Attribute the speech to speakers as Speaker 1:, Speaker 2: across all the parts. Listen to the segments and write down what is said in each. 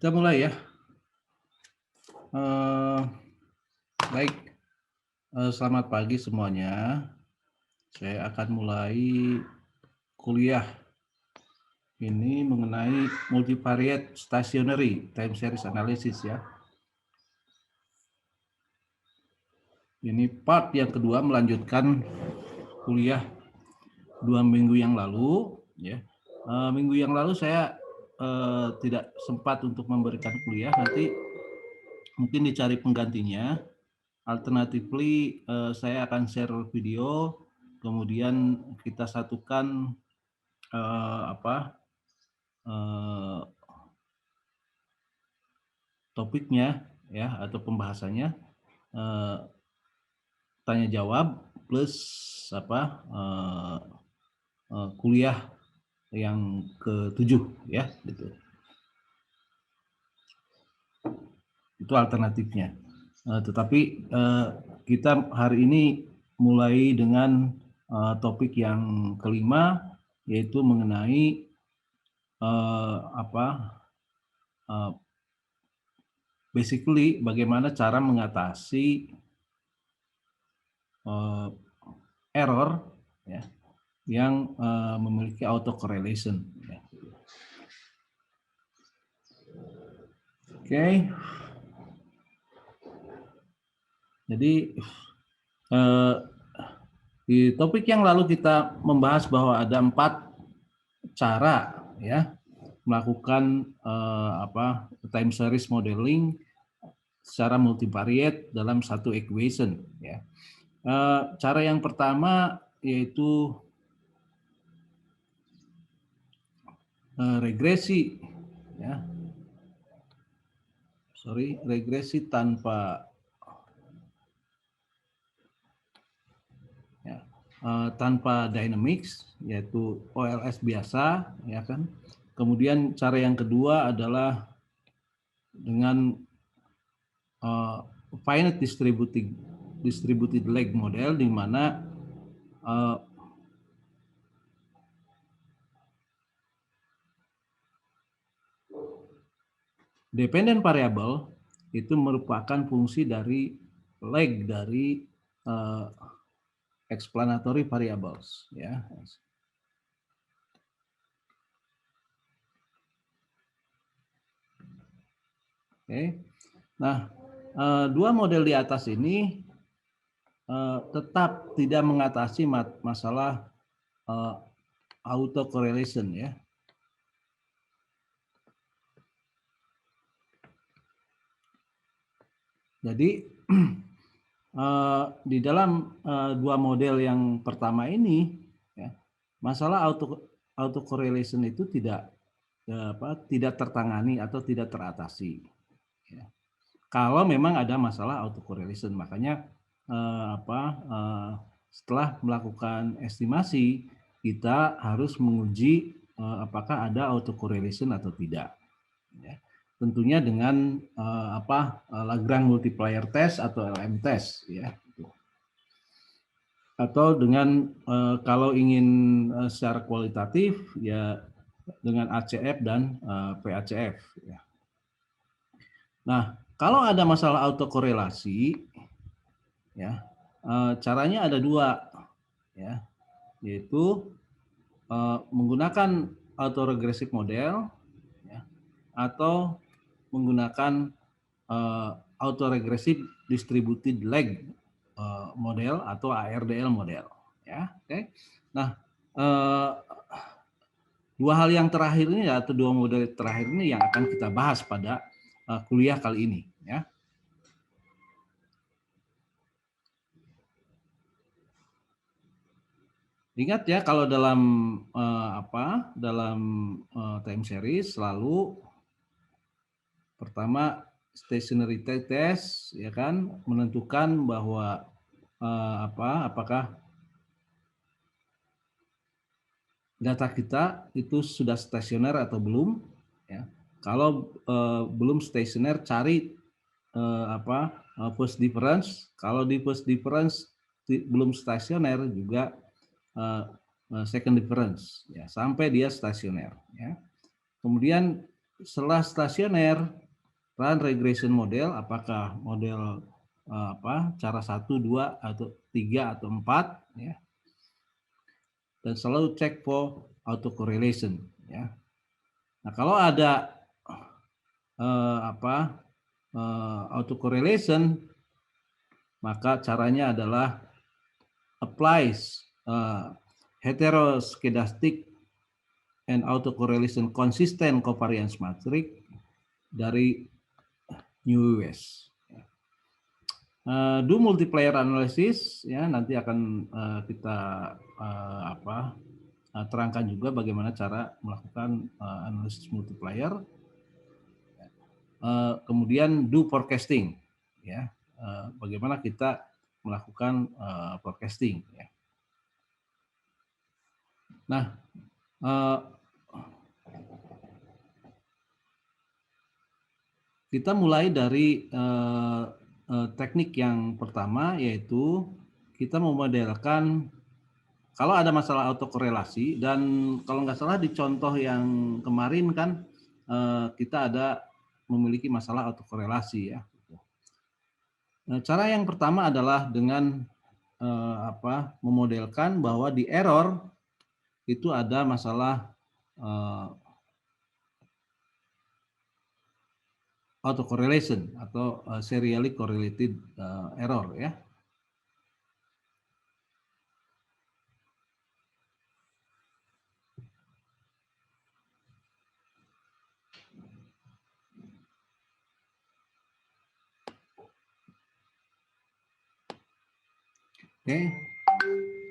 Speaker 1: Kita mulai ya. Baik, selamat pagi semuanya. Saya akan mulai kuliah ini mengenai multivariate stationary time series analysis ya. Ini part yang kedua melanjutkan kuliah 2 minggu yang lalu ya. Minggu yang lalu saya tidak sempat untuk memberikan kuliah, nanti mungkin dicari penggantinya. Alternatively, saya akan share video, kemudian kita satukan topiknya ya atau pembahasannya, tanya jawab plus kuliah yang ke-7 ya gitu. Itu alternatifnya. Tetapi kita hari ini mulai dengan topik yang kelima, yaitu mengenai basically bagaimana cara mengatasi error ya, yang memiliki autocorrelation. Ya. Oke. Jadi di topik yang lalu kita membahas bahwa ada 4 cara ya melakukan time series modeling secara multivariate dalam satu equation ya. Cara yang pertama yaitu regresi ya. Regresi tanpa dynamics, yaitu OLS biasa ya kan. Kemudian cara yang kedua adalah dengan finite distributed lag model, di mana dependent variable itu merupakan fungsi dari lag dari explanatory variables ya. Oke. Nah, 2 model di atas ini tetap tidak mengatasi masalah autocorrelation ya. Jadi di dalam 2 model yang pertama ini ya, masalah autocorrelation itu tidak tertangani atau tidak teratasi ya. Kalau memang ada masalah autocorrelation, makanya setelah melakukan estimasi kita harus menguji apakah ada autocorrelation atau tidak ya. Tentunya dengan Lagrange multiplier test atau LM test ya. Atau dengan kalau ingin secara kualitatif ya dengan ACF dan PACF ya. Nah, kalau ada masalah autokorelasi ya, caranya ada 2 ya, yaitu menggunakan autoregressive model ya, atau menggunakan autoregressive distributed lag model atau ARDL model ya. Oke. Nah, 2 hal yang terakhir ini atau 2 model terakhir ini yang akan kita bahas pada kuliah kali ini ya. Ingat ya, kalau dalam time series selalu pertama stationary test ya kan, menentukan bahwa apakah data kita itu sudah stasioner atau belum ya. Kalau belum stasioner, cari post difference. Kalau di post difference belum stasioner, juga second difference ya, sampai dia stasioner ya. Kemudian setelah stasioner, run regression model, apakah model cara 1, 2, atau 3, atau 4, ya. Dan selalu cek for autocorrelation, ya. Nah, kalau ada autocorrelation, maka caranya adalah applies heteroskedastic and autocorrelation consistent covariance matrix dari NUWES. Do multiplier analysis, ya, nanti akan kita terangkan juga bagaimana cara melakukan analisis multiplier. Kemudian do forecasting, ya, bagaimana kita melakukan forecasting, ya. Nah, kita mulai dari teknik yang pertama, yaitu kita memodelkan kalau ada masalah autokorelasi, dan kalau nggak salah di contoh yang kemarin kan kita ada memiliki masalah autokorelasi, ya. Nah, cara yang pertama adalah dengan memodelkan bahwa di error itu ada masalah autocorrelation atau serially correlated error, ya. Oke,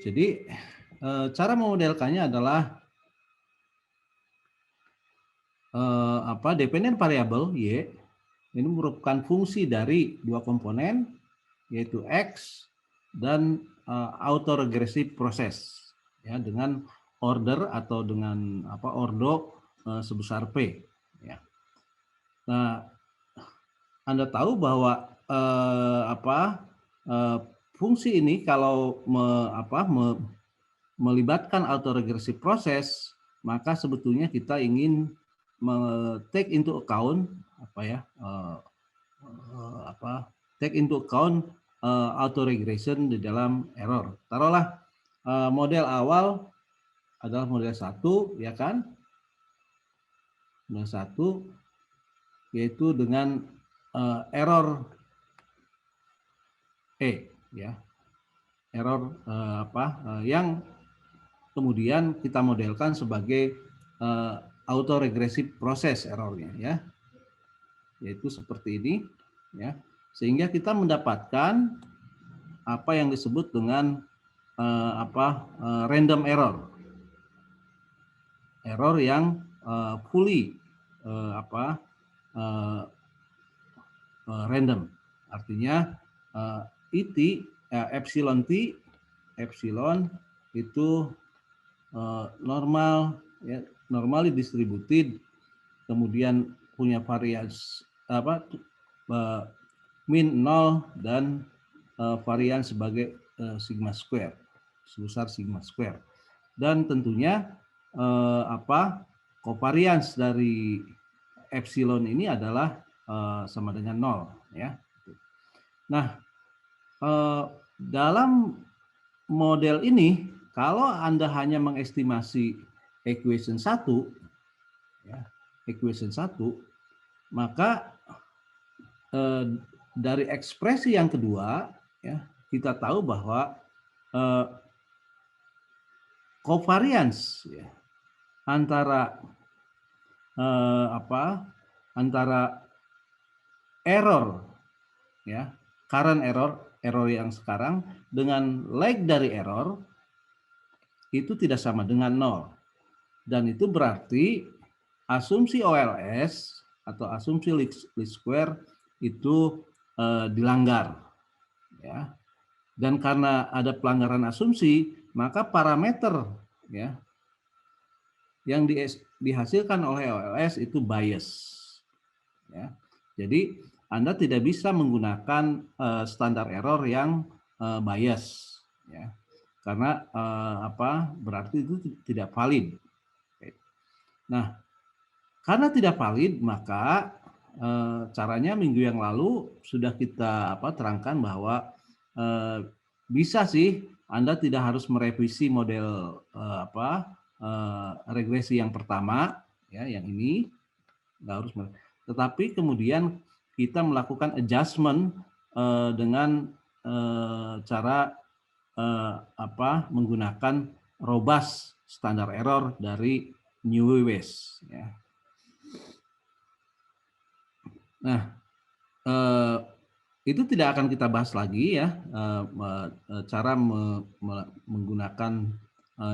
Speaker 1: jadi cara memodelkannya adalah dependent variable Y ini merupakan fungsi dari dua komponen, yaitu X dan autoregressive process, ya, dengan order atau dengan ordo sebesar P, ya. Nah, Anda tahu bahwa fungsi ini kalau melibatkan autoregressive process, maka sebetulnya kita ingin take into account take into account autoregression di dalam error. Taruhlah model awal adalah model 1, ya kan? Model 1 yaitu dengan error ya. Error yang kemudian kita modelkan sebagai autoregressive proses errornya, ya, yaitu seperti ini, ya, sehingga kita mendapatkan apa yang disebut dengan random error yang fully random, artinya epsilon itu normal, ya, normally distributed, kemudian punya varians min 0 dan varian sebagai sigma square, sebesar sigma square, dan tentunya covariance dari epsilon ini adalah sama dengan 0, ya. Nah, dalam model ini, kalau Anda hanya mengestimasi equation 1, ya, maka dari ekspresi yang kedua, ya, kita tahu bahwa covariance, ya, antara error, ya, current error yang sekarang dengan lag dari error itu tidak sama dengan 0. Dan itu berarti asumsi OLS atau asumsi least square itu dilanggar, ya. Dan karena ada pelanggaran asumsi, maka parameter, ya, yang dihasilkan oleh OLS itu bias, ya. Jadi Anda tidak bisa menggunakan standar error yang bias, ya, karena berarti itu tidak valid. Nah, Karena tidak valid, maka caranya minggu yang lalu sudah kita terangkan bahwa bisa sih Anda tidak harus merevisi model regresi yang pertama, ya, yang ini nggak harus, tetapi kemudian kita melakukan adjustment dengan cara menggunakan robust standar error dari Newes, ya. Nah, itu tidak akan kita bahas lagi, ya, cara menggunakan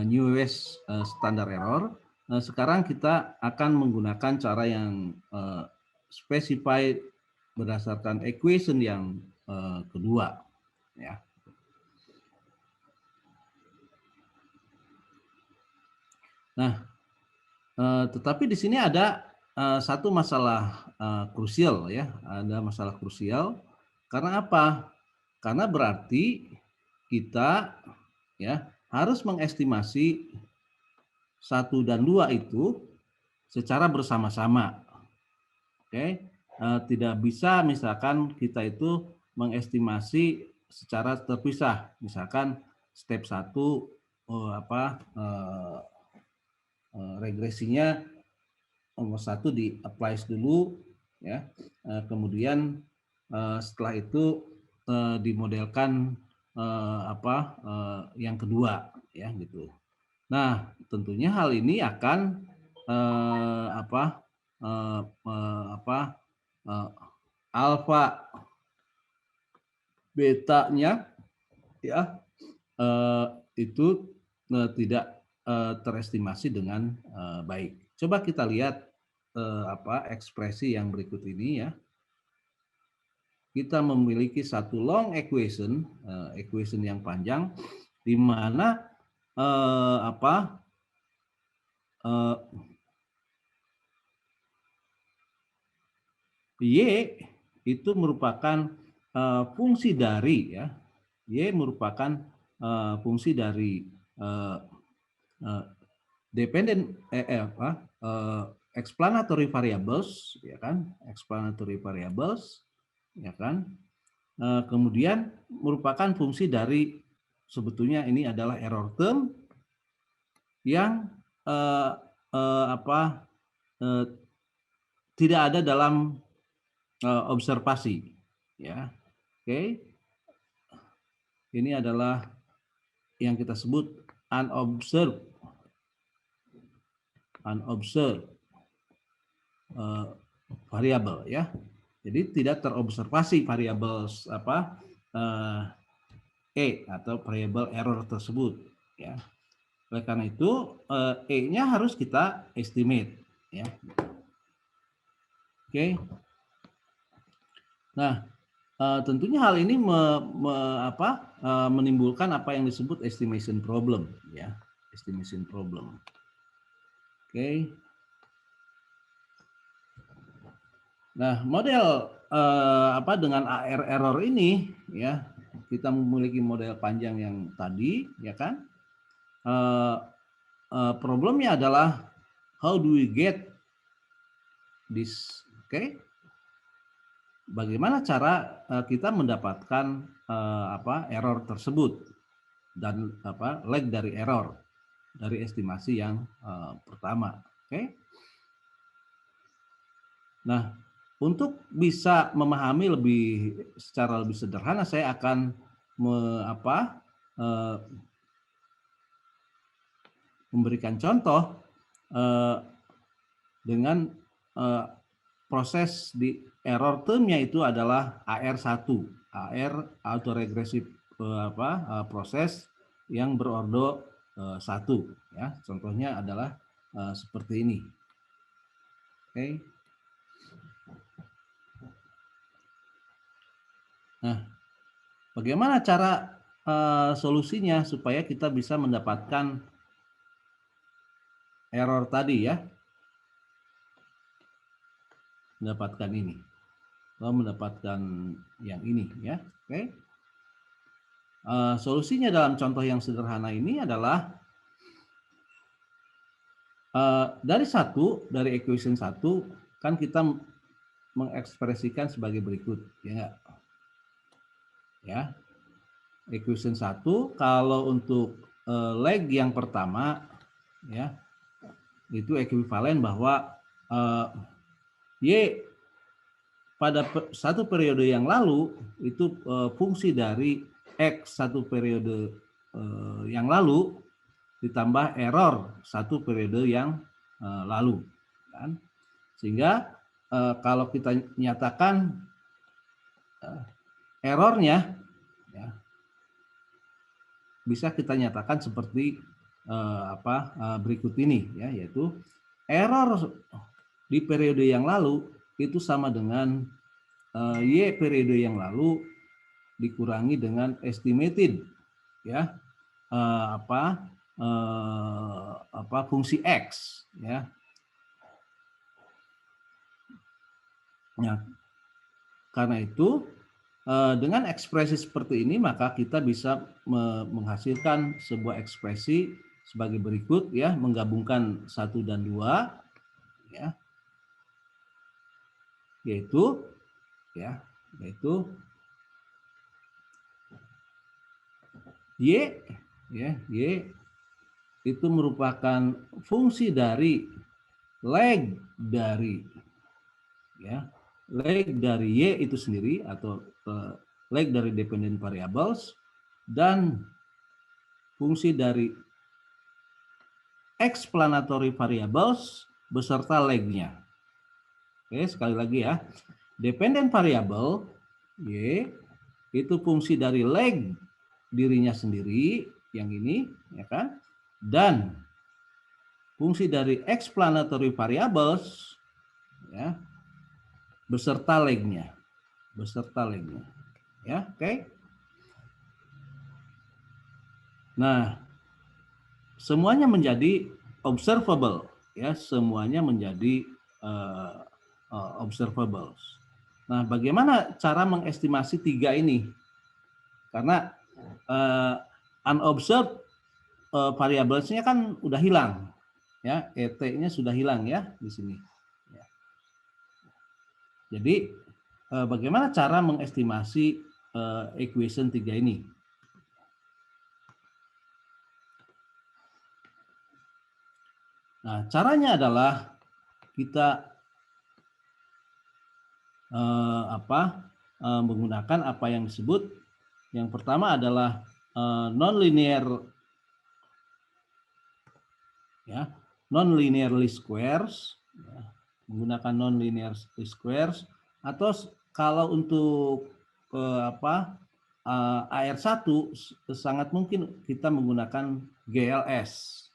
Speaker 1: Newes standar error. Sekarang kita akan menggunakan cara yang specified berdasarkan equation yang kedua, ya. Nah, tetapi di sini ada satu masalah krusial, ya, ada masalah krusial. Karena apa? Karena berarti kita, ya, harus mengestimasi 1 dan 2 itu secara bersama-sama. Oke, tidak bisa misalkan kita itu mengestimasi secara terpisah. Misalkan step 1 regresinya nomor 1 di applies dulu, ya. Kemudian setelah itu dimodelkan yang kedua, ya, gitu. Nah, tentunya hal ini akan alfa betanya, ya, itu tidak terestimasi dengan baik. Coba kita lihat ekspresi yang berikut ini, ya. Kita memiliki satu long equation, equation yang panjang, di mana Y itu merupakan fungsi dari, ya, Y merupakan fungsi dari dependent explanatory variables, ya kan, explanatory variables, ya kan. Kemudian merupakan fungsi dari, sebetulnya ini adalah error term yang tidak ada dalam observasi, ya. Oke. Ini adalah yang kita sebut unobserved variable, ya. Jadi tidak terobservasi variabel atau variabel error tersebut, ya. Oleh karena itu E-nya harus kita estimate, ya. Oke. Nah, tentunya hal ini menimbulkan apa yang disebut estimation problem, ya. Estimation problem. Oke. Nah, model dengan AR error ini, ya, kita memiliki model panjang yang tadi, ya kan. Problemnya adalah how do we get this, oke? Bagaimana cara kita mendapatkan error tersebut dan lag dari error dari estimasi yang pertama, oke? Nah, untuk bisa memahami secara lebih sederhana, saya akan memberikan contoh dengan proses di error termnya itu adalah AR1, AR autoregressive proses yang berordo 1, ya. Contohnya adalah seperti ini. Oke. Nah, bagaimana cara solusinya supaya kita bisa mendapatkan error tadi, ya? Mendapatkan ini. Mendapatkan yang ini, ya. Oke. Solusinya dalam contoh yang sederhana ini adalah Dari equation 1 kan kita mengekspresikan sebagai berikut, ya nggak? Ya, equation 1 kalau untuk leg yang pertama, ya itu ekuivalen bahwa Y pada satu periode yang lalu itu fungsi dari X satu periode yang lalu ditambah error satu periode yang lalu, kan? Sehingga kalau kita nyatakan errornya, ya, bisa kita nyatakan seperti berikut ini, ya, yaitu error di periode yang lalu itu sama dengan Y periode yang lalu dikurangi dengan estimated, ya, fungsi X, ya. Nah, karena itu dengan ekspresi seperti ini maka kita bisa menghasilkan sebuah ekspresi sebagai berikut, ya, menggabungkan 1 dan 2, ya, yaitu Y, ya, Y itu merupakan fungsi dari leg dari, ya, leg dari Y itu sendiri atau leg dari dependent variables dan fungsi dari explanatory variables beserta legnya. Oke, sekali lagi ya. Dependent variable Y itu fungsi dari leg dirinya sendiri yang ini, ya kan? Dan fungsi dari explanatory variables, ya, beserta legnya. Ya, oke. Nah, semuanya menjadi observable, ya, semuanya menjadi observable. Nah, bagaimana cara mengestimasi 3 ini? Karena unobserved variablesnya kan udah hilang, ya, ET-nya sudah hilang, ya, di sini. Ya. Jadi bagaimana cara mengestimasi equation 3 ini? Nah, caranya adalah kita menggunakan apa yang disebut, yang pertama adalah nonlinear, ya, nonlinear least squares, ya, menggunakan nonlinear least squares, atau kalau untuk AR1 sangat mungkin kita menggunakan GLS,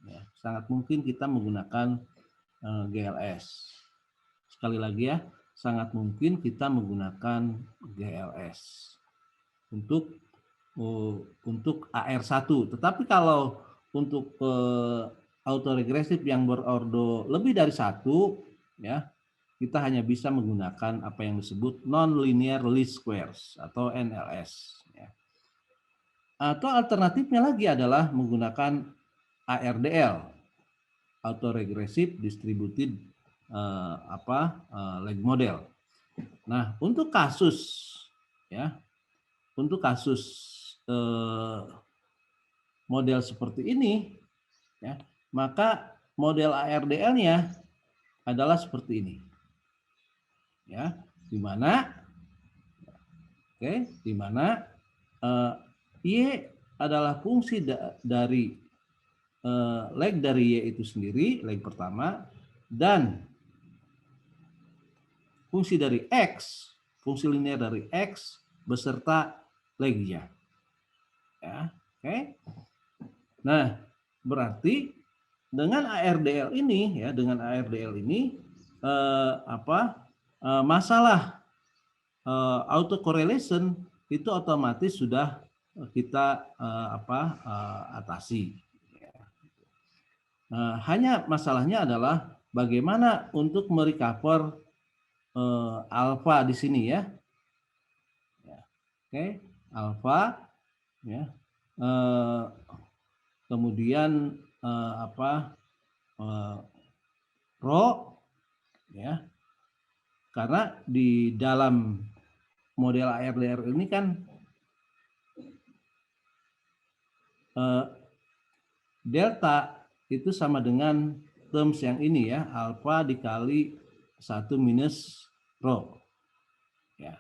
Speaker 1: ya, sangat mungkin kita menggunakan GLS. Sekali lagi, ya, sangat mungkin kita menggunakan GLS untuk AR1. Tetapi kalau untuk autoregresif yang berordo lebih dari 1, ya, kita hanya bisa menggunakan apa yang disebut nonlinear least squares atau NLS, ya. Atau alternatifnya lagi adalah menggunakan ARDL, autoregressive distributed leg model. Nah, untuk kasus, ya, model seperti ini, ya, maka model ARDL-nya adalah seperti ini, ya, di mana Y adalah fungsi dari leg dari Y itu sendiri, leg pertama, dan fungsi dari X, fungsi linear dari X beserta legnya. Ya, oke. Nah, berarti dengan ARDL ini, ya, masalah autocorrelation itu otomatis sudah kita atasi. Hanya masalahnya adalah bagaimana untuk merecover alfa di sini, ya. Oke, alfa, ya. Kemudian rho, ya, karena di dalam model ARDL ini kan delta itu sama dengan terms yang ini ya, alfa dikali 1 minus rho. Ya.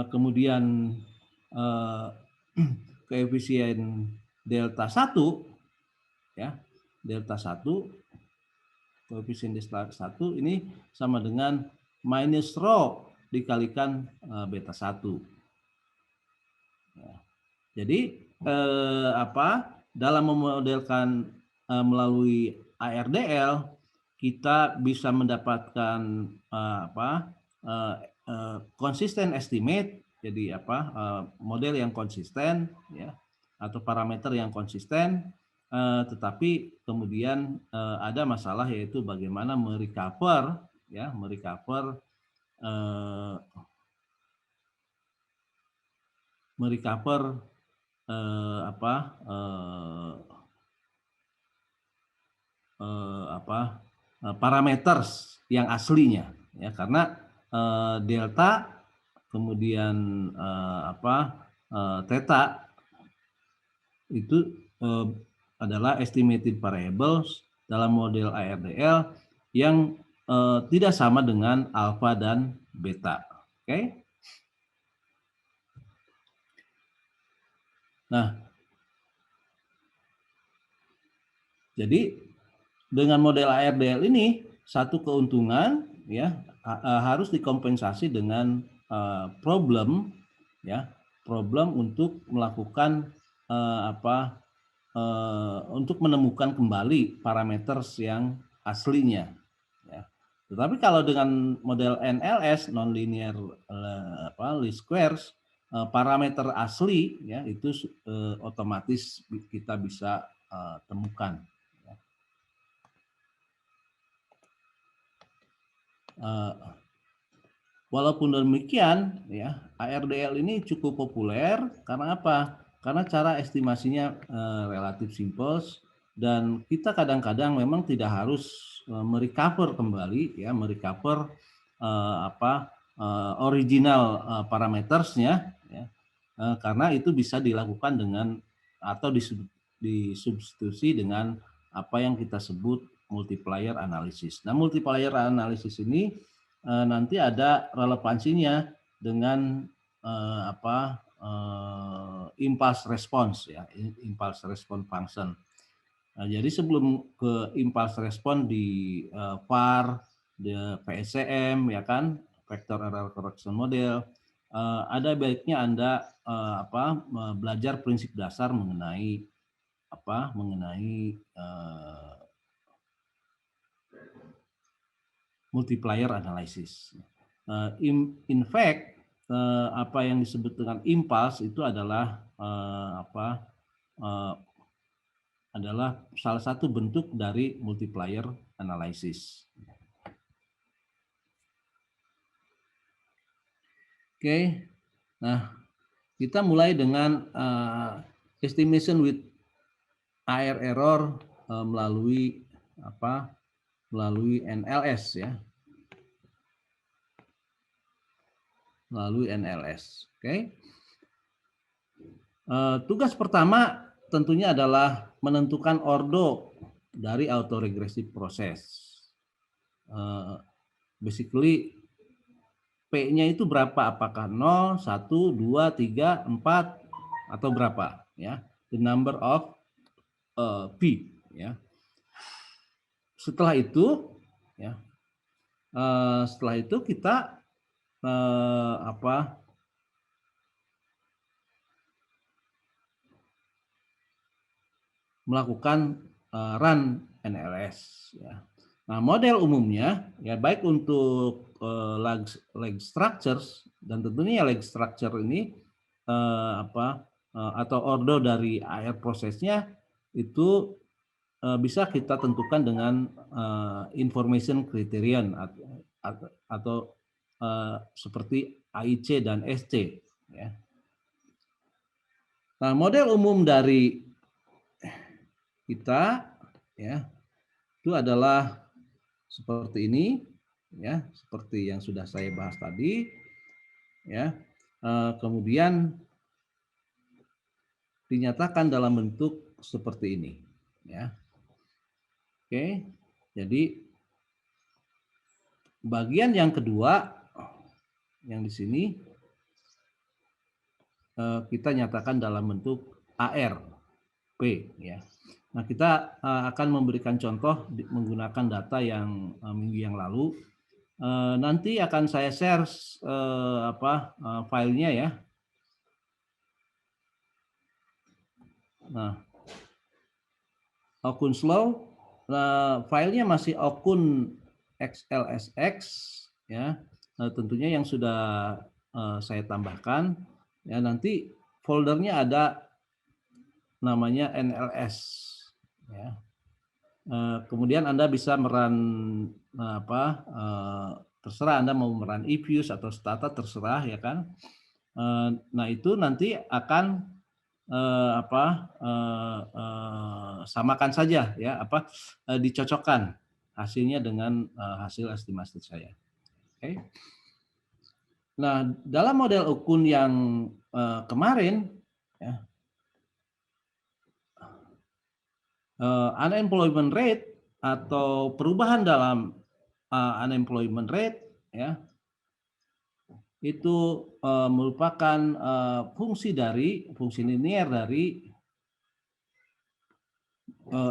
Speaker 1: Kemudian koefisien delta 1 ya, delta 1 koefisien delta 1 ini sama dengan minus rho dikalikan beta 1. Ya. Jadi dalam memodelkan melalui ARDL kita bisa mendapatkan konsisten estimate, jadi model yang konsisten ya, atau parameter yang konsisten, tetapi kemudian ada masalah yaitu bagaimana merecover parameters yang aslinya ya, karena delta kemudian theta itu adalah estimated variables dalam model ARDL yang tidak sama dengan alfa dan beta. Oke. Nah, jadi dengan model ARDL ini satu keuntungan ya, harus dikompensasi dengan problem untuk melakukan untuk menemukan kembali parameter yang aslinya ya. Tetapi kalau dengan model NLS nonlinear least squares, parameter asli ya itu otomatis kita bisa temukan. Walaupun demikian ya, ARDL ini cukup populer karena apa? Karena cara estimasinya relatif simpel dan kita kadang-kadang memang tidak harus merecover kembali ya, original parametersnya ya, karena itu bisa dilakukan dengan atau disubstitusi dengan apa yang kita sebut multiplier analysis. Nah, multiplier analysis ini nanti ada relevansinya dengan impulse response ya, impulse response function. Nah, jadi sebelum ke impulse response di VAR, di PSCM ya kan, vector error correction model, ada baiknya Anda belajar prinsip dasar mengenai multiplier analysis. In fact, apa yang disebut dengan impulse itu adalah adalah salah satu bentuk dari multiplier analysis. Oke, nah kita mulai dengan estimation with AR error melalui NLS ya. Melalui NLS. Oke. Tugas pertama tentunya adalah menentukan ordo dari autoregressive proses. Basically P-nya itu berapa? Apakah 0, 1, 2, 3, 4 atau berapa ya? The number of P ya. Setelah itu ya. Setelah itu kita melakukan run NLS ya. Nah, model umumnya ya baik untuk leg structures dan tentunya leg structure ini atau ordo dari AR prosesnya itu bisa kita tentukan dengan information criterion atau seperti AIC dan SC ya. Nah, model umum dari kita ya itu adalah seperti ini, ya, seperti yang sudah saya bahas tadi, ya. Kemudian dinyatakan dalam bentuk seperti ini, ya. Oke, jadi bagian yang kedua yang di sini kita nyatakan dalam bentuk ARP, ya. Nah, kita akan memberikan contoh menggunakan data yang minggu yang lalu. Nanti akan saya share filenya, ya. Nah, akun slow, filenya masih akun XLSX, ya. Nah, tentunya yang sudah saya tambahkan, ya, nanti foldernya ada namanya NLS, ya. Kemudian Anda bisa terserah Anda mau meran eViews atau Stata, terserah, ya kan. Nah, itu nanti akan samakan saja, ya, dicocokkan hasilnya dengan hasil estimasi saya. Oke. Nah, dalam model ukun yang kemarin, ya, unemployment rate atau perubahan dalam unemployment rate, ya, itu merupakan fungsi linear dari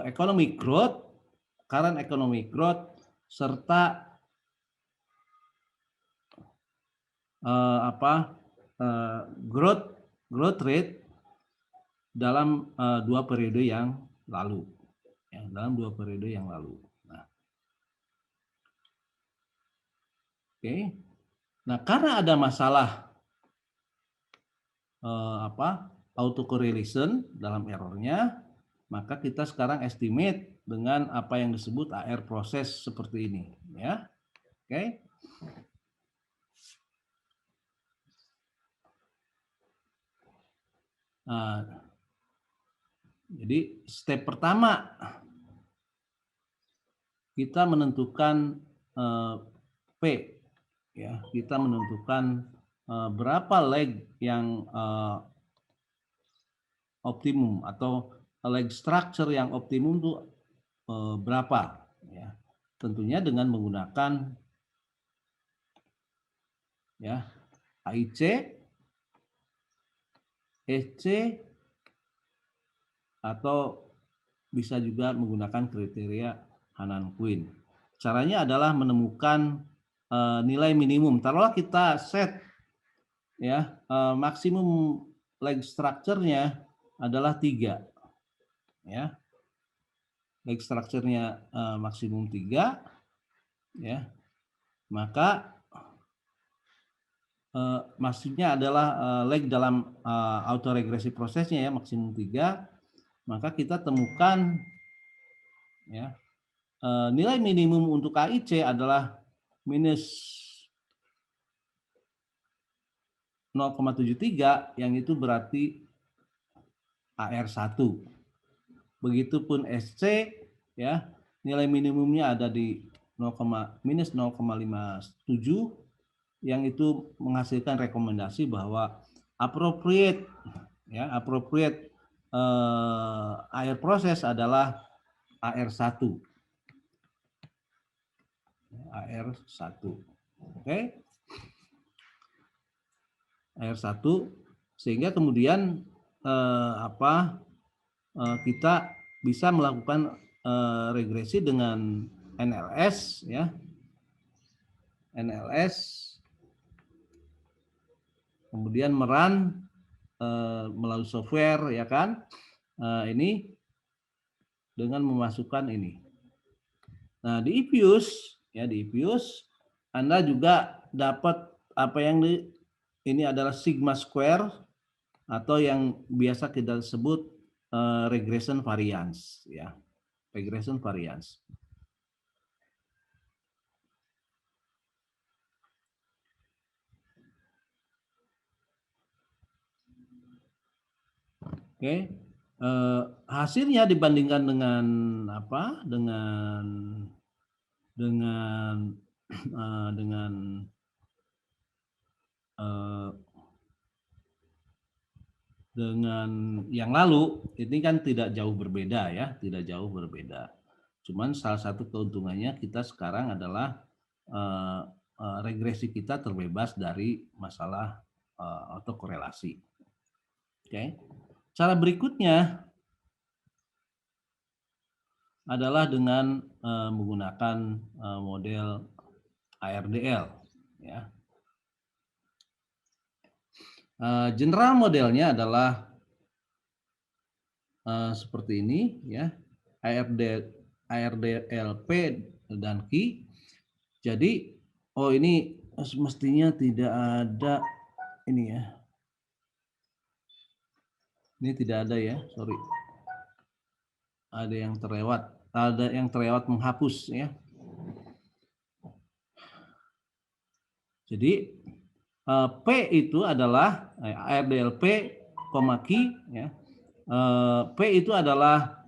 Speaker 1: economic growth, current economic growth, serta growth rate dalam dua periode yang lalu, ya, dalam 2 periode yang lalu. Nah, oke. Nah, karena ada masalah autocorrelation dalam errornya, maka kita sekarang estimate dengan apa yang disebut AR proses seperti ini, ya. Oke. Nah, jadi step pertama kita menentukan P, ya, kita menentukan berapa leg yang optimum atau leg structure yang optimum itu berapa, ya. Tentunya dengan menggunakan, ya, AIC, EC, atau bisa juga menggunakan kriteria Hannan-Quinn. Caranya adalah menemukan nilai minimum. Taruhlah kita set, ya, maksimum leg structure-nya adalah 3, ya. Leg structure-nya maksimum 3, ya. Maka maksudnya adalah leg dalam autoregresi prosesnya, ya, maksimum 3. Maka kita temukan, ya, nilai minimum untuk KIC adalah minus 0,73, yang itu berarti AR1. Begitupun SC, ya, nilai minimumnya ada di minus 0,57, yang itu menghasilkan rekomendasi bahwa appropriate, ya, air proses adalah AR1. AR1. Oke. AR1, sehingga kemudian kita bisa melakukan regresi dengan NLS, ya. NLS, kemudian meran melalui software, ya kan. Ini dengan memasukkan ini. Nah, di eViews, ya, di eViews Anda juga dapat apa yang ini adalah sigma square atau yang biasa kita sebut regression variance, ya. Regression variance. Oke. Hasilnya dibandingkan dengan apa, dengan, dengan, eee, dengan yang lalu, ini kan tidak jauh berbeda ya, tidak jauh berbeda. Cuman salah satu keuntungannya kita sekarang adalah, eee regresi kita terbebas dari masalah, autokorelasi. Oke. Cara berikutnya adalah dengan, menggunakan, model ARDL ya. General modelnya adalah, seperti ini ya, ARD ARDLP dan Q. Jadi, oh ini semestinya tidak ada ini ya. Ini tidak ada ya, sorry. Ada yang terlewat menghapus ya. Jadi P itu adalah ARDLP, Q ya. P itu adalah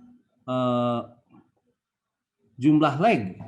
Speaker 1: jumlah leg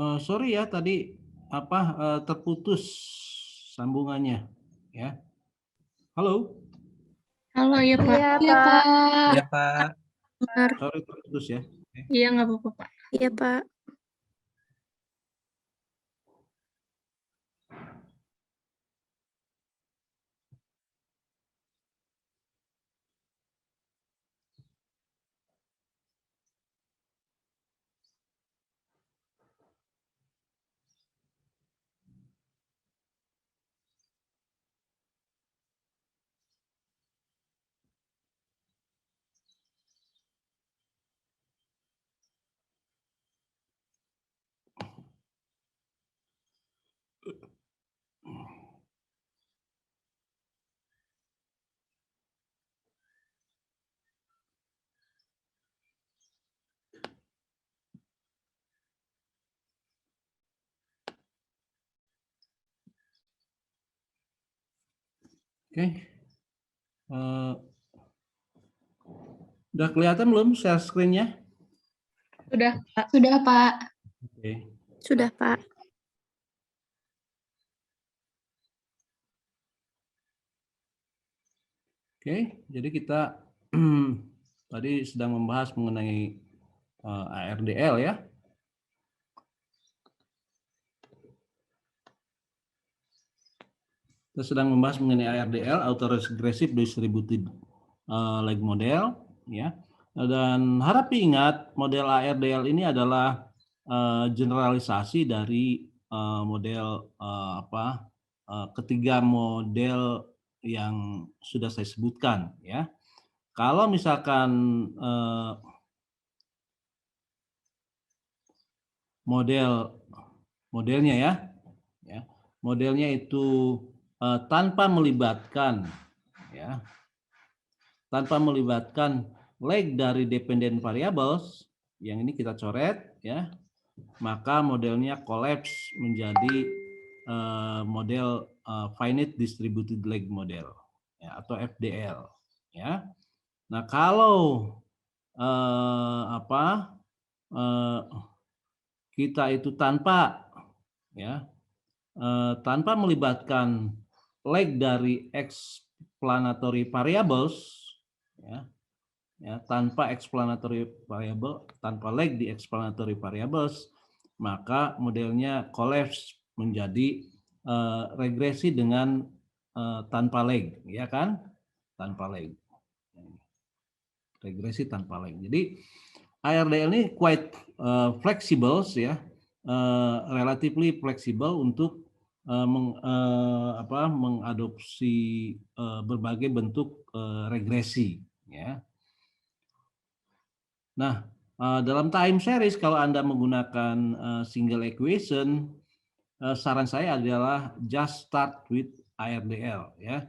Speaker 1: Sorry ya tadi terputus sambungannya ya. Halo.
Speaker 2: Halo ya Pak.
Speaker 3: Iya,
Speaker 2: Iya
Speaker 3: Pak.
Speaker 2: Pak.
Speaker 4: Iya, Pak.
Speaker 3: Benar.
Speaker 1: Sorry terputus ya.
Speaker 2: Iya nggak apa-apa Pak.
Speaker 3: Iya, Pak.
Speaker 1: Oke. Udah kelihatan belum share screen-nya?
Speaker 2: Sudah Pak. Sudah Pak.
Speaker 1: Oke.
Speaker 3: Sudah, Pak.
Speaker 1: Oke, jadi kita tadi sedang membahas mengenai ARDL ya. Kita sedang membahas mengenai ARDL, Autoregressive Distributed Lag Model, ya. Dan harap diingat model ARDL ini adalah generalisasi dari model ketiga model yang sudah saya sebutkan, ya. Kalau misalkan modelnya ya, modelnya itu tanpa melibatkan lag dari dependent variables, yang ini kita coret ya, maka modelnya collapse menjadi model finite distributed lag model ya, atau FDL ya. Nah, kalau kita itu tanpa melibatkan lag dari explanatory variables tanpa lag di explanatory variables, maka modelnya collapse menjadi regresi dengan tanpa lag, ya kan? Tanpa lag. Regresi tanpa lag. Jadi ARDL ini quite flexible ya, relatively fleksibel untuk mengadopsi berbagai bentuk regresi ya. Nah, dalam time series kalau Anda menggunakan single equation, saran saya adalah just start with ARDL ya.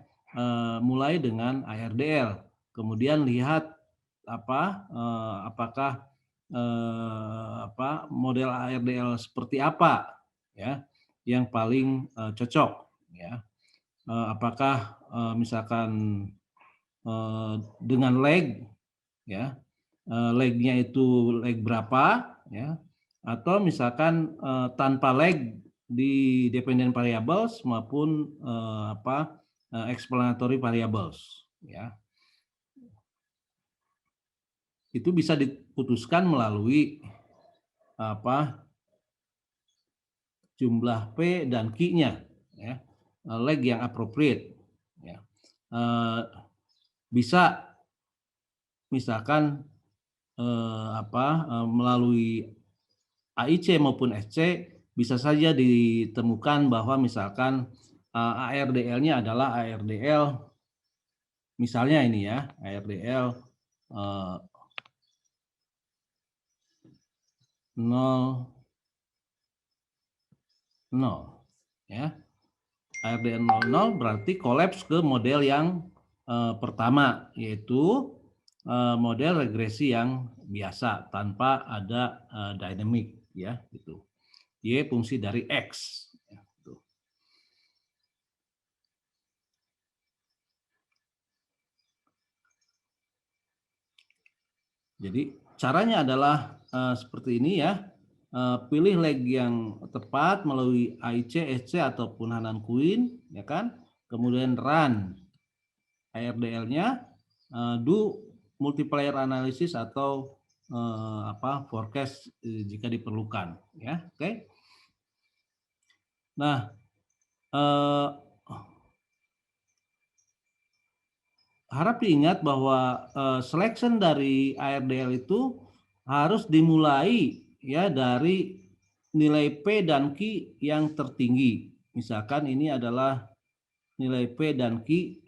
Speaker 1: Mulai dengan ARDL, kemudian lihat apakah model ARDL seperti apa ya yang paling cocok ya. Apakah misalkan dengan lag ya, lag-nya itu lag berapa ya, atau misalkan tanpa lag di dependent variables maupun explanatory variables ya. Itu bisa diputuskan melalui jumlah P dan Q-nya ya, lag yang appropriate ya. Bisa misalkan melalui AIC maupun SC bisa saja ditemukan bahwa misalkan ARDL-nya adalah ARDL, misalnya ini ya, ARDL 0 ya. ARDL 00 berarti kolaps ke model yang pertama, yaitu model regresi yang biasa tanpa ada dynamic ya, gitu. Y fungsi dari X ya, gitu. Jadi caranya adalah seperti ini ya. pilih leg yang tepat melalui AIC, SC ataupun Hanan Kuin, ya kan? Kemudian run ARDL-nya, do multiplier analysis atau forecast jika diperlukan, ya, oke. Nah, harap diingat bahwa selection dari ARDL itu harus dimulai ya dari nilai P dan Q yang tertinggi. Misalkan ini adalah nilai P dan Q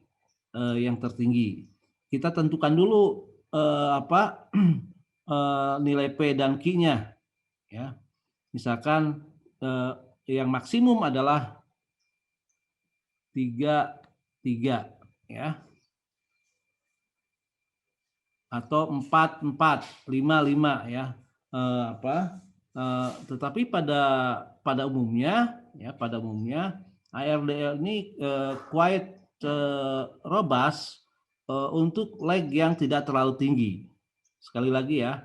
Speaker 1: yang tertinggi. Kita tentukan dulu nilai P dan Q-nya, ya. Misalkan yang maksimum adalah 3 ya. Atau 4 5 ya. Tetapi pada umumnya ARDL ini quite robust untuk leg yang tidak terlalu tinggi. Sekali lagi ya,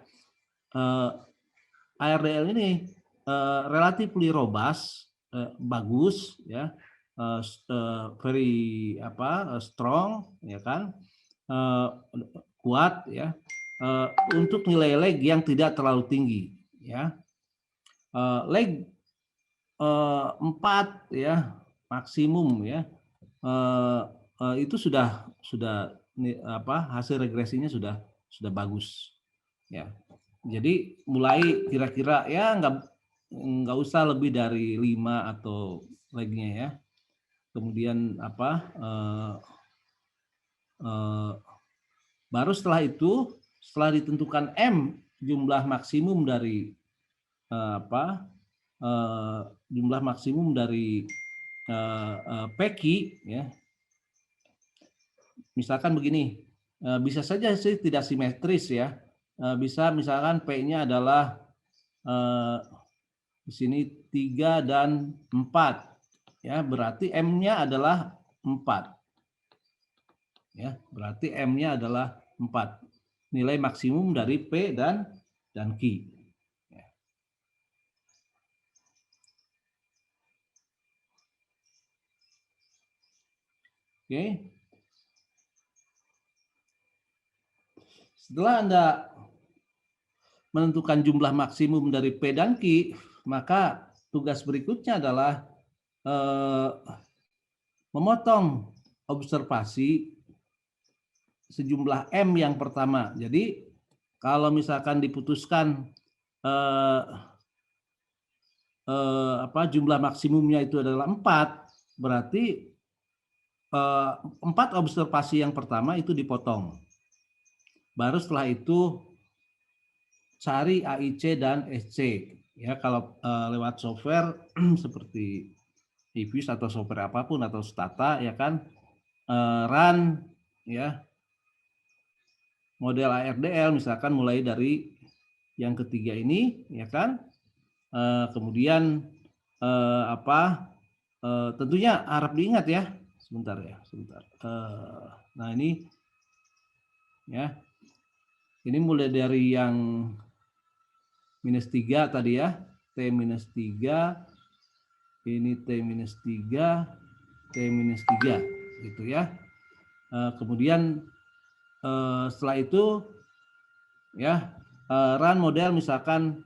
Speaker 1: ARDL ini relatively robust, bagus ya, very strong ya kan, kuat ya, untuk nilai leg yang tidak terlalu tinggi ya. Leg 4 ya maksimum ya, itu sudah hasil regresinya sudah bagus ya. Jadi mulai kira-kira ya nggak usah lebih dari 5 atau legnya ya. Kemudian baru setelah itu, setelah ditentukan M jumlah maksimum dari jumlah maksimum dari PQ ya. Misalkan begini, bisa saja sih tidak simetris ya. Bisa misalkan P-nya adalah di sini 3 dan 4 ya, berarti M-nya adalah 4. Ya, berarti M-nya adalah 4. Nilai maksimum dari P dan Q. Ya. Oke. Setelah Anda menentukan jumlah maksimum dari P dan Q, maka tugas berikutnya adalah memotong observasi sejumlah M yang pertama. Jadi kalau misalkan diputuskan jumlah maksimumnya itu adalah 4, berarti 4 observasi yang pertama itu dipotong. Baru setelah itu cari AIC dan SC. Ya, kalau lewat software seperti eViews atau software apapun atau Stata ya kan, run ya model ARDL misalkan mulai dari yang ketiga ini ya kan, kemudian tentunya harap diingat ya, sebentar. Nah ini ya, ini mulai dari yang -3 tadi ya, T-3, ini T-3, T-3 gitu ya. Kemudian setelah itu ya run model misalkan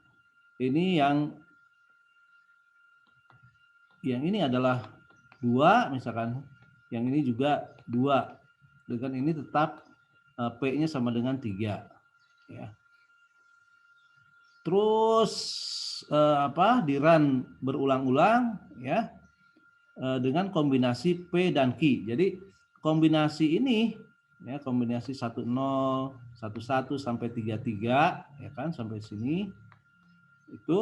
Speaker 1: ini yang ini adalah 2 misalkan, yang ini juga 2, dengan ini tetap P-nya sama dengan 3 ya. Terus di run berulang-ulang ya dengan kombinasi P dan Q. Jadi kombinasi ini ya, kombinasi 10, 11 sampai 33 ya kan, sampai sini itu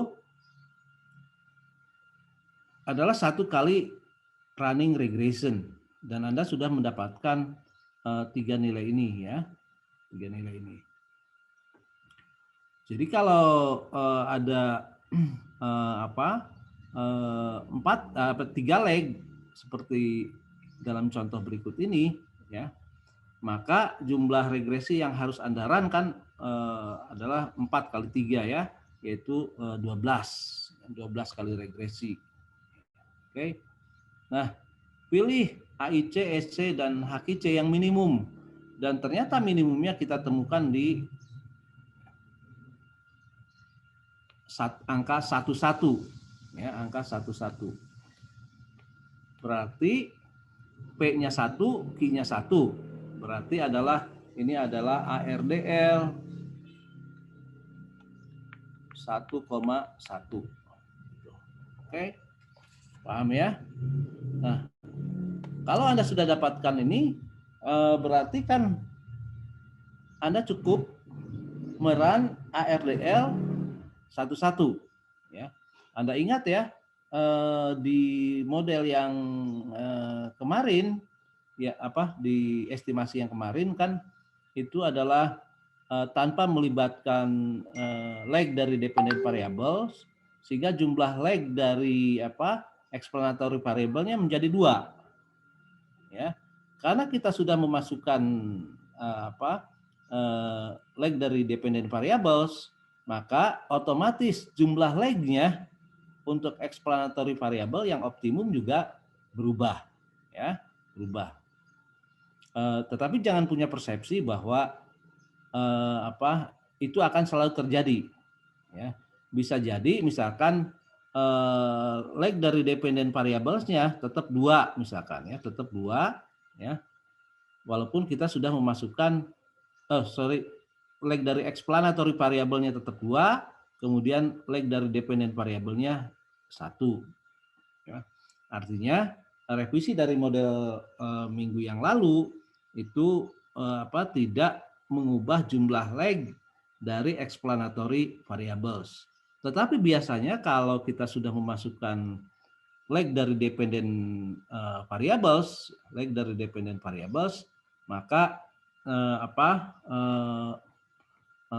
Speaker 1: adalah 1 kali running regression, dan Anda sudah mendapatkan 3 nilai ini ya, 3 nilai ini. Jadi kalau ada 3 leg seperti dalam contoh berikut ini ya, maka jumlah regresi yang harus Anda run kan adalah 4 kali 3 ya. yaitu 12 kali regresi. Oke. Nah, pilih AIC, SC, dan HQC yang minimum. Dan ternyata minimumnya kita temukan di angka 11. Ya, angka 11. Berarti P-nya 1, Q-nya 1. Berarti ini adalah ARDL 1,1. Oke, paham ya? Nah, kalau Anda sudah dapatkan ini, berarti kan Anda cukup meran ARDL 11. Ya, Anda ingat ya, di model yang kemarin, ya di estimasi yang kemarin kan itu adalah tanpa melibatkan lag dari dependent variables, sehingga jumlah lag dari explanatory variable-nya menjadi 2. Ya, karena kita sudah memasukkan lag dari dependent variables, maka otomatis jumlah lag-nya untuk explanatory variable yang optimum juga berubah, ya, berubah. Tetapi jangan punya persepsi bahwa itu akan selalu terjadi. Ya, bisa jadi misalkan lag dari dependent variables-nya tetap 2 misalkan, ya, tetap 2, ya. Walaupun kita sudah memasukkan lag dari explanatory variable-nya tetap 2, kemudian lag dari dependent variable-nya 1. Ya. Artinya revisi dari model minggu yang lalu itu tidak mengubah jumlah lag dari explanatory variables. Tetapi biasanya kalau kita sudah memasukkan lag dari dependent variables, maka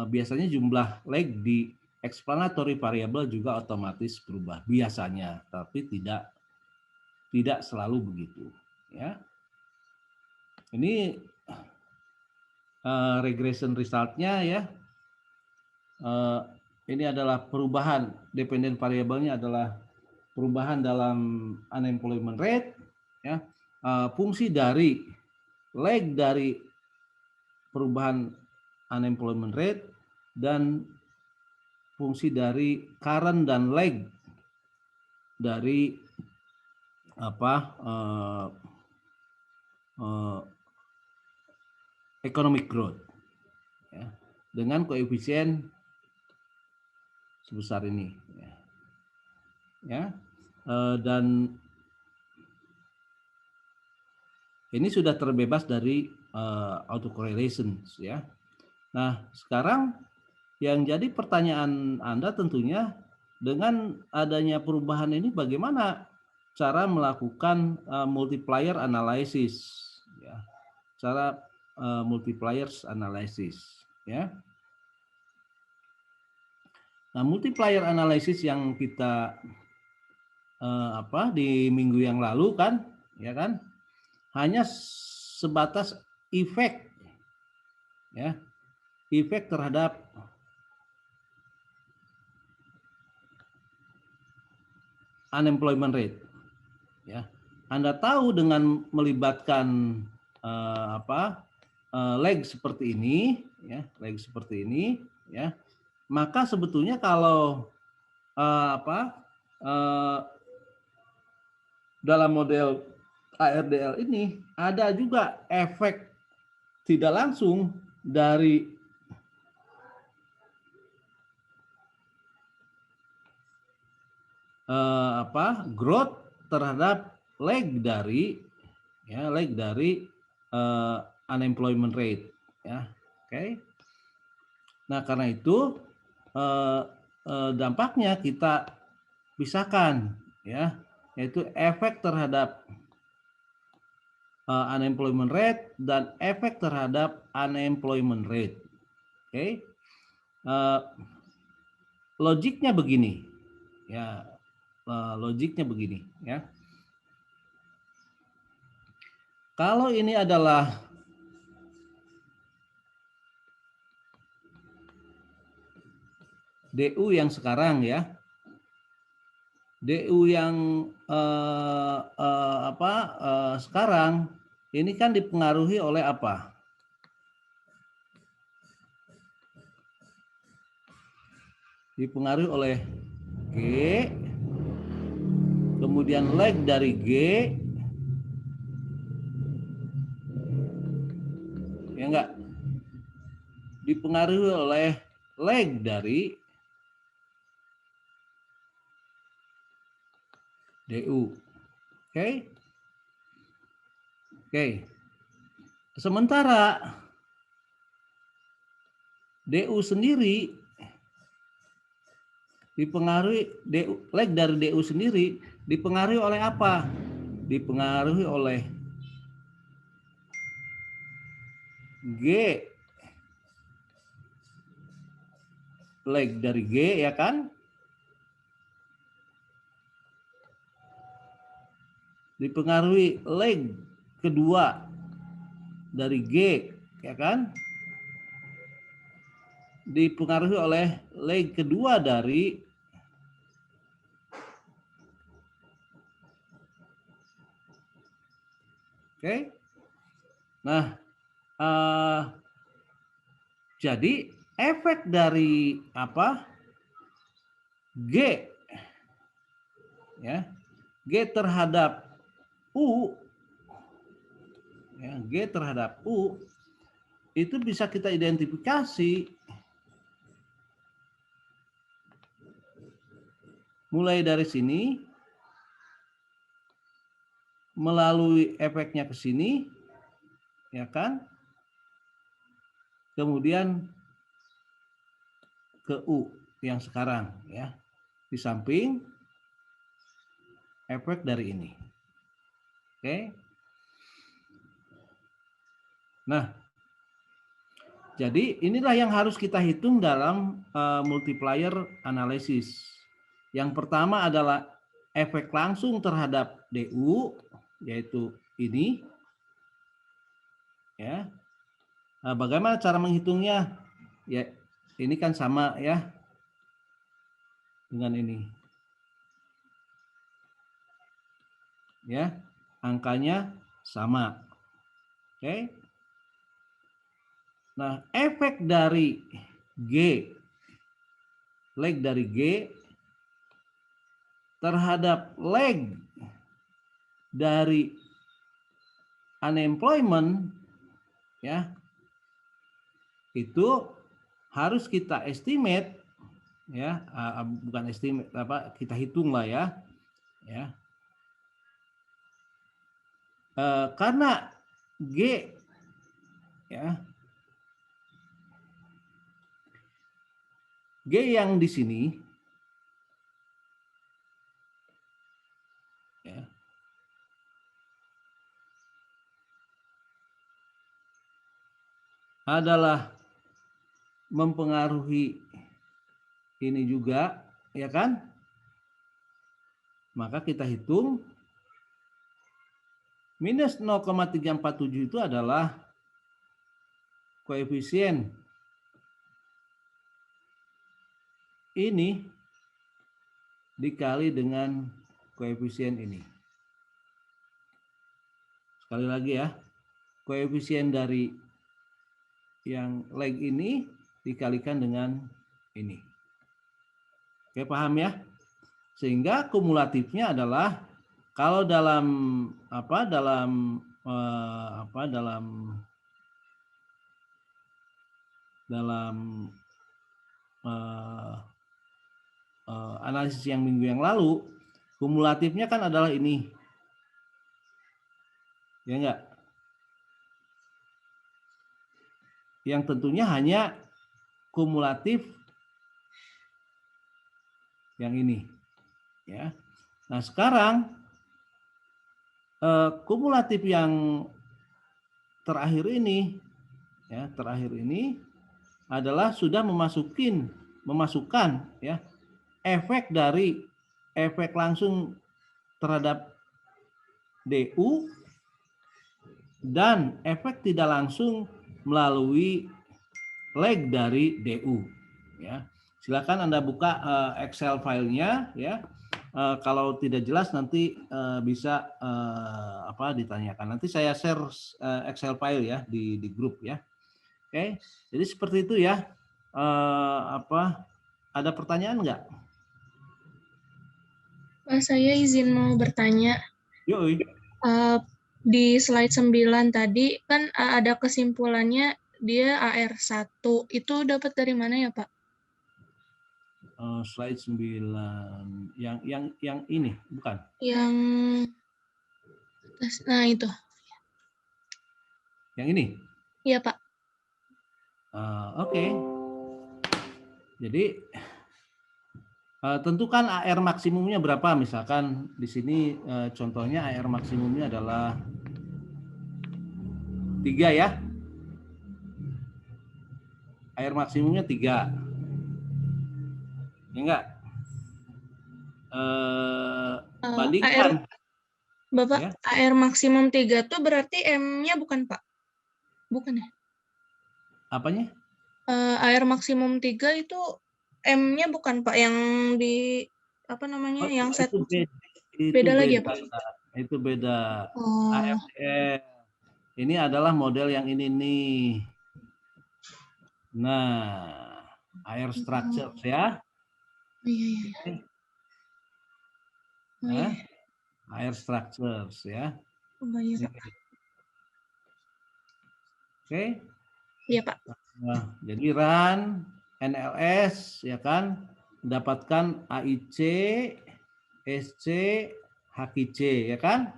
Speaker 1: biasanya jumlah lag di explanatory variable juga otomatis berubah biasanya, tapi tidak selalu begitu. Ya, ini regression result-nya ya. Ini adalah perubahan dependent variable-nya adalah perubahan dalam unemployment rate, ya. Fungsi dari lag dari perubahan unemployment rate dan fungsi dari current dan lag dari economic growth, ya, dengan koefisien sebesar ini, ya. Dan ini sudah terbebas dari autocorrelation, ya. Nah, sekarang yang jadi pertanyaan Anda tentunya dengan adanya perubahan ini bagaimana cara melakukan multiplier analysis, ya. Cara multipliers analysis, ya. Nah, multiplier analysis yang kita di minggu yang lalu kan, ya kan, hanya sebatas efek, ya, efek terhadap unemployment rate, ya. Anda tahu dengan melibatkan lag seperti ini, ya, lag seperti ini, ya, maka sebetulnya kalau dalam model ARDL ini ada juga efek tidak langsung dari growth terhadap lag dari unemployment rate, ya. Oke. Nah, karena itu dampaknya kita pisahkan, ya, yaitu efek terhadap unemployment rate dan efek terhadap unemployment rate. Oke. Logiknya begini, ya. Logiknya begini, ya. Kalau ini adalah DU yang sekarang ya. DU yang sekarang ini kan dipengaruhi oleh apa? Dipengaruhi oleh G, kemudian leg dari G, ya enggak? Dipengaruhi oleh leg dari DU. Oke? Oke. Sementara DU sendiri dipengaruhi, leg dari DU sendiri dipengaruhi oleh apa? Dipengaruhi oleh G, leg dari G, ya kan? Dipengaruhi leg kedua dari G, ya kan? Dipengaruhi oleh leg kedua dari Oke. Nah, jadi efek dari apa? G, ya, G terhadap U, ya, G terhadap U itu bisa kita identifikasi mulai dari sini, melalui efeknya ke sini, ya kan? Kemudian ke U yang sekarang, ya, di samping efek dari ini. Oke. Nah, jadi inilah yang harus kita hitung dalam multiplier analisis. Yang pertama adalah efek langsung terhadap DU, yaitu ini. Ya. Nah, bagaimana cara menghitungnya? Ya, ini kan sama ya dengan ini. Ya, angkanya sama. Oke. Nah, efek dari G, leg dari G terhadap leg dari unemployment, ya, itu harus kita estimate, ya, bukan estimate, apa, kita hitung lah ya, ya, karena G, ya, G yang di sini, ya, adalah mempengaruhi ini juga, ya kan? Maka kita hitung minus 0,347 itu adalah koefisien ini dikali dengan koefisien ini. Sekali lagi ya, koefisien dari yang leg ini dikalikan dengan ini. Oke, paham ya? Sehingga kumulatifnya adalah kalau dalam analisis yang minggu yang lalu, kumulatifnya kan adalah ini, ya enggak? Yang tentunya hanya kumulatif yang ini, ya. Nah, sekarang kumulatif yang terakhir ini, ya, terakhir ini adalah sudah memasukkan ya efek dari efek langsung terhadap DU dan efek tidak langsung melalui leg dari DU, ya. Silakan Anda buka Excel filenya ya. Kalau tidak jelas nanti bisa ditanyakan. Nanti saya share Excel file ya di grup ya. Oke, jadi seperti itu ya. Ada pertanyaan nggak?
Speaker 2: Pak, saya izin mau bertanya.
Speaker 1: Yoi.
Speaker 2: Di slide 9 tadi kan ada kesimpulannya dia AR1. Itu dapat dari mana ya, Pak?
Speaker 1: Slide 9. Yang ini, bukan?
Speaker 2: Yang nah itu.
Speaker 1: Yang ini?
Speaker 2: Iya, Pak.
Speaker 1: Oke. Jadi tentukan AR maksimumnya berapa. Misalkan di sini contohnya AR maksimumnya adalah 3 ya. AR maksimumnya 3. Ya enggak? Bandingkan.
Speaker 2: Bapak,
Speaker 1: Ya.
Speaker 2: AR maksimum 3 tuh berarti M-nya bukan, Pak? Bukan ya?
Speaker 1: Apanya?
Speaker 2: AR maksimum 3 itu M-nya bukan, Pak, yang di apa namanya? Yang set beda lagi ya, Pak?
Speaker 1: Itu beda.
Speaker 2: Oh.
Speaker 1: AFR. Ini adalah model yang ini nih. Nah, AR structure ya.
Speaker 2: Iya.
Speaker 1: Nah, AR structures ya.
Speaker 2: Iya, Pak.
Speaker 1: Oke.
Speaker 2: Iya, Pak.
Speaker 1: Nah, jadi run NLS ya kan, mendapatkan AIC, SC, HQC ya kan.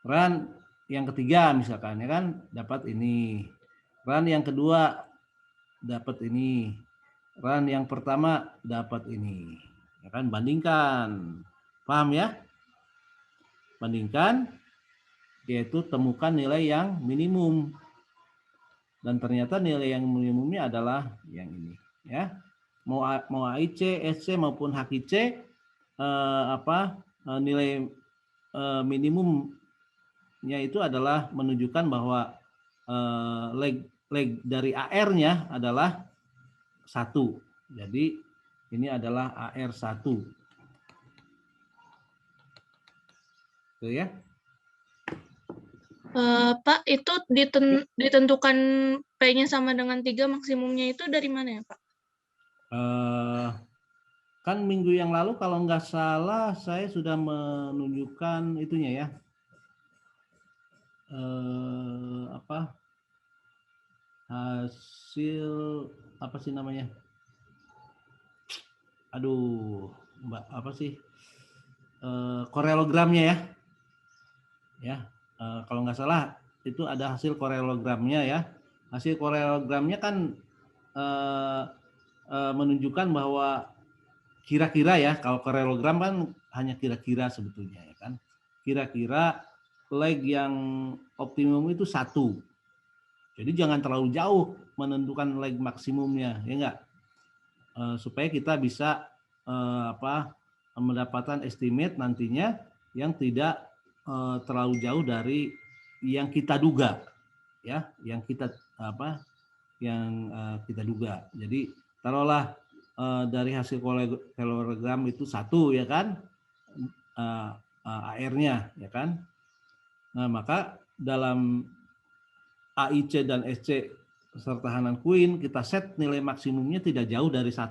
Speaker 1: Run yang ketiga misalkan ya kan, dapat ini. Run yang kedua dapat ini. Run yang pertama dapat ini. Ya kan, bandingkan. Paham ya? Bandingkan, yaitu temukan nilai yang minimum. Dan ternyata nilai yang minimumnya adalah yang ini ya. Mau AIC, SC maupun HQC nilai minimumnya itu adalah menunjukkan bahwa leg dari AR-nya adalah 1. Jadi ini adalah AR1. Tuh ya.
Speaker 2: Pak, itu ditentukan P-nya sama dengan 3 maksimumnya itu dari mana ya, Pak?
Speaker 1: Kan minggu yang lalu kalau nggak salah saya sudah menunjukkan itunya ya. Hasil apa sih namanya? Aduh, Mbak, apa sih? Korelogramnya ya. Ya, kalau nggak salah itu ada hasil korelogramnya ya. Hasil korelogramnya kan menunjukkan bahwa kira-kira ya, kalau korelogram kan hanya kira-kira sebetulnya ya kan. Kira-kira leg yang optimum itu 1. Jadi jangan terlalu jauh menentukan leg maksimumnya, ya enggak? Supaya kita bisa mendapatkan estimate nantinya yang tidak terlalu jauh dari yang kita duga, ya, yang kita duga. Jadi taruhlah dari hasil korelogram itu 1 ya kan, AR-nya ya kan. Nah maka dalam AIC dan SC serta Hanan Kuin kita set nilai maksimumnya tidak jauh dari 1,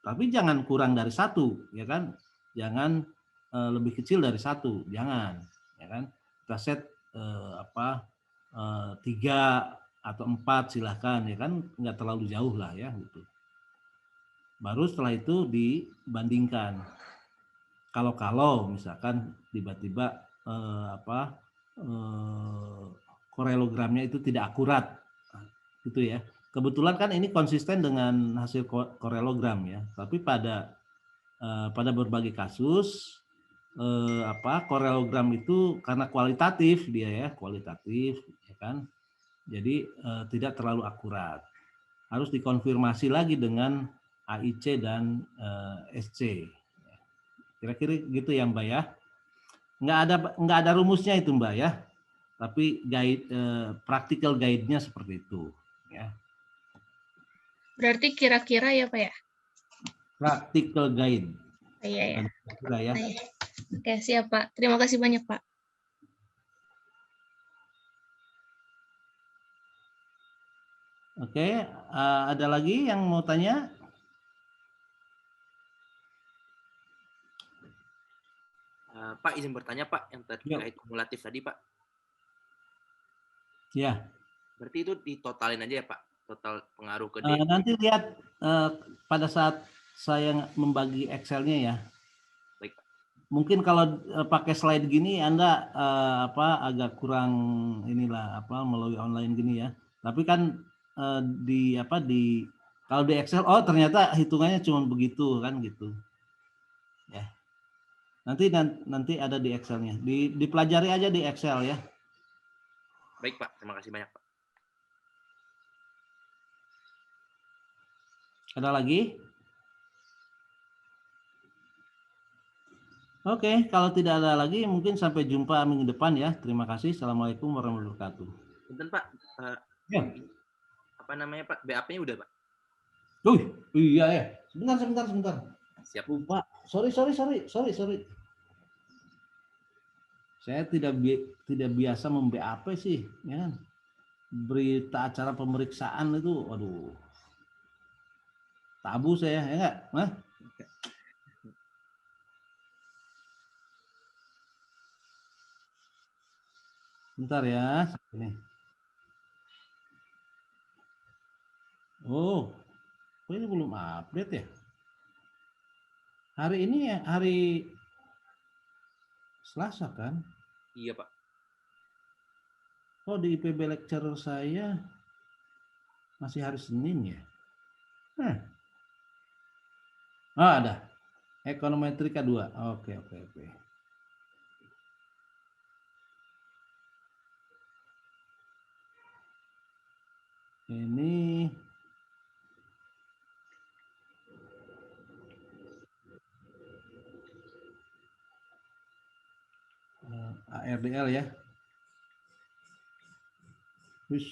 Speaker 1: tapi jangan kurang dari 1 ya kan, jangan lebih kecil dari 1, jangan ya kan. Kita set 3 atau 4 silahkan ya kan, nggak terlalu jauh lah ya gitu. Baru setelah itu dibandingkan. Kalau misalkan tiba-tiba korelogramnya itu tidak akurat gitu ya. Kebetulan kan ini konsisten dengan hasil korelogram ya. Tapi pada berbagai kasus korelogram itu karena kualitatif dia ya, kualitatif ya kan. Jadi tidak terlalu akurat. Harus dikonfirmasi lagi dengan AIC dan SC. Kira-kira gitu ya Mbak ya. Nggak ada rumusnya itu Mbak ya. Tapi guide practical guide-nya seperti itu ya.
Speaker 2: Berarti kira-kira ya Pak ya?
Speaker 1: Practical guide.
Speaker 2: Iya, ya.
Speaker 1: Juga ya.
Speaker 2: Oke, siap, Pak. Terima kasih banyak, Pak.
Speaker 1: Oke, ada lagi yang mau tanya?
Speaker 3: Pak, izin bertanya, Pak, yang terkait kumulatif tadi, Pak.
Speaker 1: Ya.
Speaker 3: Berarti itu ditotalin aja ya, Pak? Total pengaruh ke
Speaker 1: nanti lihat pada saat saya membagi Excel-nya ya.
Speaker 3: Baik, Pak.
Speaker 1: Mungkin kalau pakai slide gini Anda agak kurang inilah melalui online gini ya. Tapi kan kalau di Excel ternyata hitungannya cuma begitu kan gitu. Ya. Nanti ada di Excel-nya. Dipelajari aja di Excel ya.
Speaker 3: Baik, Pak. Terima kasih banyak, Pak.
Speaker 1: Ada lagi? Oke, kalau tidak ada lagi mungkin sampai jumpa minggu depan ya. Terima kasih. Assalamualaikum warahmatullahi wabarakatuh.
Speaker 3: Punten, Pak.
Speaker 1: Ya.
Speaker 3: Apa namanya, Pak? BAP-nya udah, Pak?
Speaker 1: Iya ya. Sebentar.
Speaker 3: Siap.
Speaker 1: Lupa. Sorry. Saya tidak biasa mem-BAP sih, ya kan. Berita acara pemeriksaan itu, waduh. Tabu saya, ya enggak? Hah? Bentar ya. Ini. Oh, kok ini belum update ya? Hari ini ya, hari Selasa kan?
Speaker 3: Iya, Pak.
Speaker 1: Oh, di IPB lecturer saya masih hari Senin ya? Ada. Ekonometrika 2. Oke. Ini ARDL ya. Wish.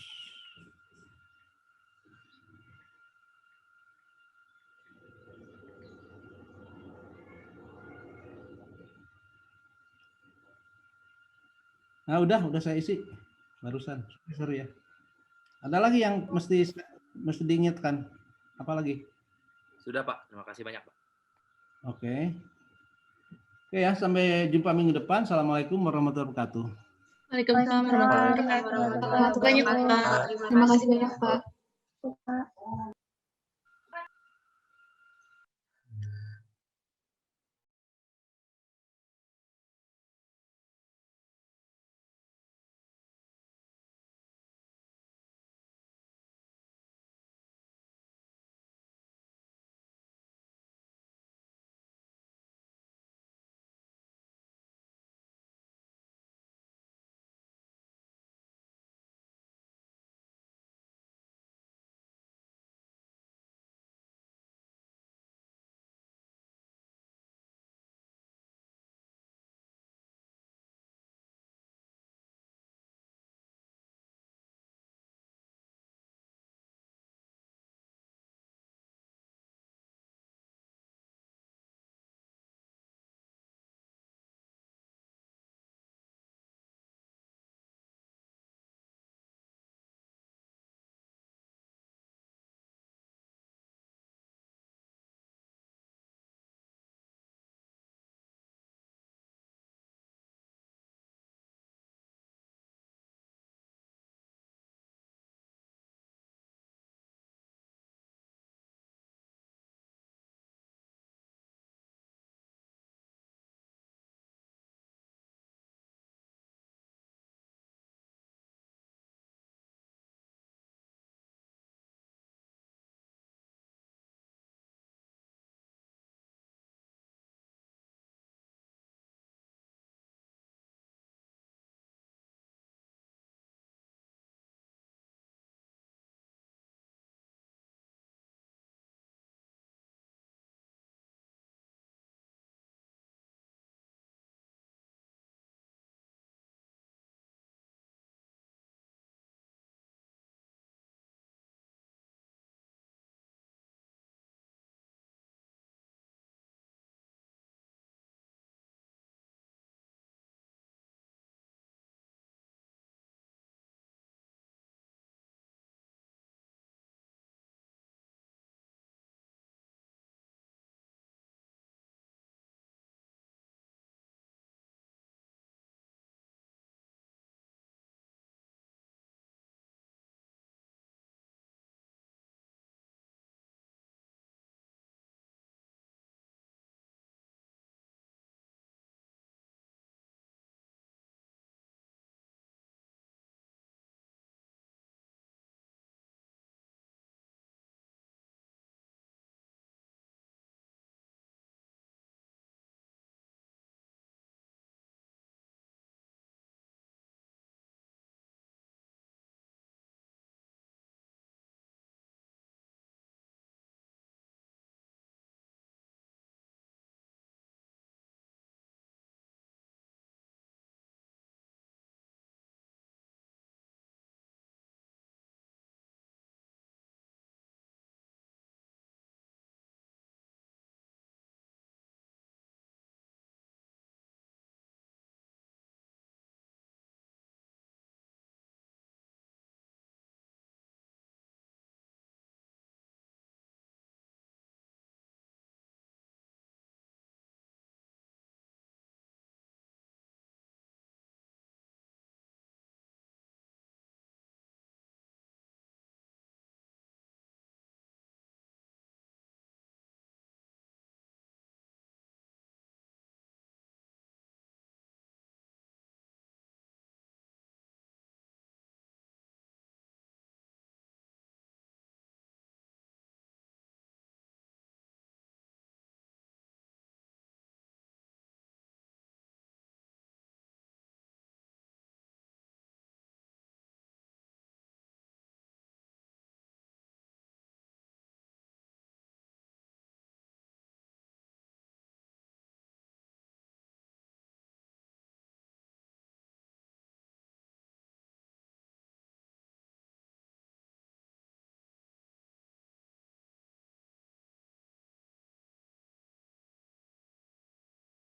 Speaker 1: Nah, udah saya isi barusan. Sorry ya. Ada lagi yang mesti diingatkan? Apa lagi?
Speaker 3: Sudah, Pak. Terima kasih banyak, Pak.
Speaker 1: Oke ya, sampai jumpa minggu depan. Assalamualaikum warahmatullahi wabarakatuh.
Speaker 2: Waalaikumsalam warahmatullahi wabarakatuh. Terima kasih banyak, Pak.
Speaker 4: Terima kasih banyak, Pak.